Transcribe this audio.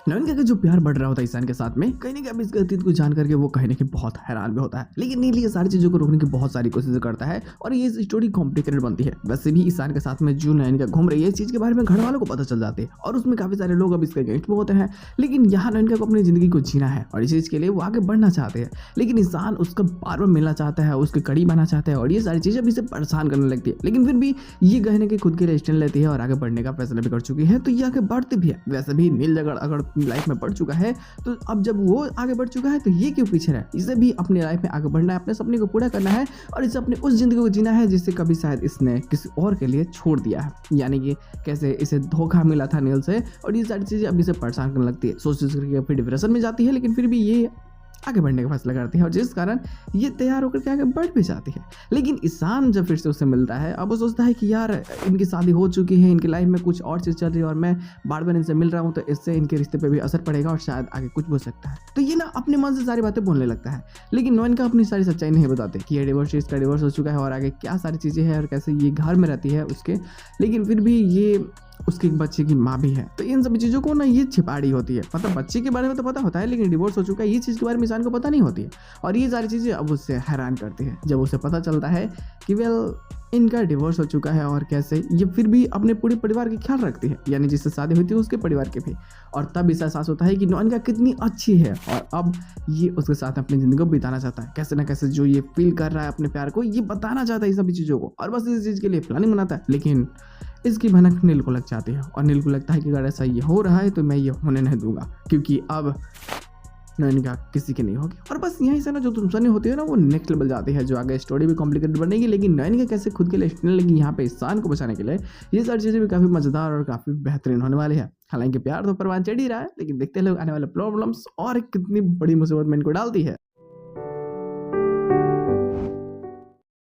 नवीन का जो प्यार बढ़ रहा होता है ईशान के साथ में, कहीं ना कहीं अब इसके अतीत को जान करके वो कहीं ना कहीं बहुत हैरान भी होता है, लेकिन नील ये सारी चीजों को रोकने की बहुत सारी कोशिशें करता है और ये स्टोरी कॉम्प्लिकेटेड बनती है। वैसे भी ईशान के साथ में जो नवीन का घूम रही है, इस चीज के बारे में घर वालों को पता चल जाते हैं और उसमें काफी सारे लोग अब इसके अगेंस्ट में होते हैं। लेकिन यहाँ नवीन को अपनी जिंदगी को जीना है और इस चीज के लिए वो आगे बढ़ना चाहते हैं, लेकिन ईशान उसका बार बार मिलना चाहता है, उसके करीब आना चाहता है और ये सारी चीजें अब इसे परेशान करने लगती है। लेकिन फिर भी ये कहने के खुद के लिए स्टैंड लेती है और आगे बढ़ने का फैसला भी कर चुकी है, तो ये आगे बढ़ती भी है। वैसे भी नील अगर लाइफ में बढ़ चुका है, तो अब जब वो आगे बढ़ चुका है तो ये क्यों पीछे रहे। इसे भी अपनी लाइफ में आगे बढ़ना है, अपने सपने को पूरा करना है और इसे अपनी उस जिंदगी को जीना है जिससे कभी शायद इसने किसी और के लिए छोड़ दिया है। यानी कि कैसे इसे धोखा मिला था नील से और ये सारी चीजें अब इसे परेशान करने लगती है। सोच करके फिर डिप्रेशन में जाती है, लेकिन फिर भी ये आगे बढ़ने का फैसला करती है और जिस कारण ये तैयार होकर के आगे बढ़ भी जाती है। लेकिन ईशान जब फिर से उससे मिलता है, अब वो सोचता है कि यार इनकी शादी हो चुकी है, इनकी लाइफ में कुछ और चीज़ चल रही है और मैं बार बार इनसे मिल रहा हूँ, तो इससे इनके रिश्ते पे भी असर पड़ेगा और शायद आगे कुछ हो सकता है। तो ये ना अपने मन से सारी बातें बोलने लगता है, लेकिन नवीन का अपनी सारी सच्चाई नहीं बताते कि ये डिवोर्स, इसका डिवोर्स हो चुका है और आगे क्या सारी चीज़ें हैं और कैसे ये घर में रहती है उसके। लेकिन फिर भी ये उसके एक बच्चे की माँ भी है, तो इन सभी चीज़ों को ना ये छिपा रही होती है। मतलब बच्चे के बारे में तो पता होता है, लेकिन डिवोर्स हो चुका है ये चीज़ के बारे में ईशान को पता नहीं होती है और ये सारी चीज़ें अब उससे हैरान करती है जब उसे पता चलता है कि वेल इनका डिवोर्स हो चुका है और कैसे ये फिर भी अपने पूरे परिवार का ख्याल रखती है, यानी जिससे शादी हुई थी उसके परिवार के भी। और तब इसे एहसास होता है कि नौनिका कितनी अच्छी है और अब ये उसके साथ अपनी ज़िंदगी को बिताना चाहता है। कैसे ना कैसे जो ये फील कर रहा है अपने प्यार को, ये बताना चाहता है इस सभी चीज़ों को और बस इस चीज़ के लिए प्लानिंग बनाता है। लेकिन इसकी भनक नील को लग जाती है और नील को लगता है कि अगर ऐसा ये हो रहा है तो मैं ये होने नहीं दूंगा, क्योंकि अब नैनिका किसी की नहीं होगी। और बस यहीं से ना जो दुश्मनी होती है ना वो नेक्स्ट लेवल जाती है, जो आगे स्टोरी भी कॉम्प्लिकेटेड बनेगी। लेकिन नैनिका कैसे खुद के लिए स्टैंड लेगी यहाँ पे ईशान को बचाने के लिए, ये सारी चीज़ें भी काफ़ी मज़ेदार और काफ़ी बेहतरीन होने वाली है। हालांकि प्यार तो परवान चढ़ ही रहा है, लेकिन देखते लोग आने वाले प्रॉब्लम्स और कितनी बड़ी मुसीबत में इनको डालती है।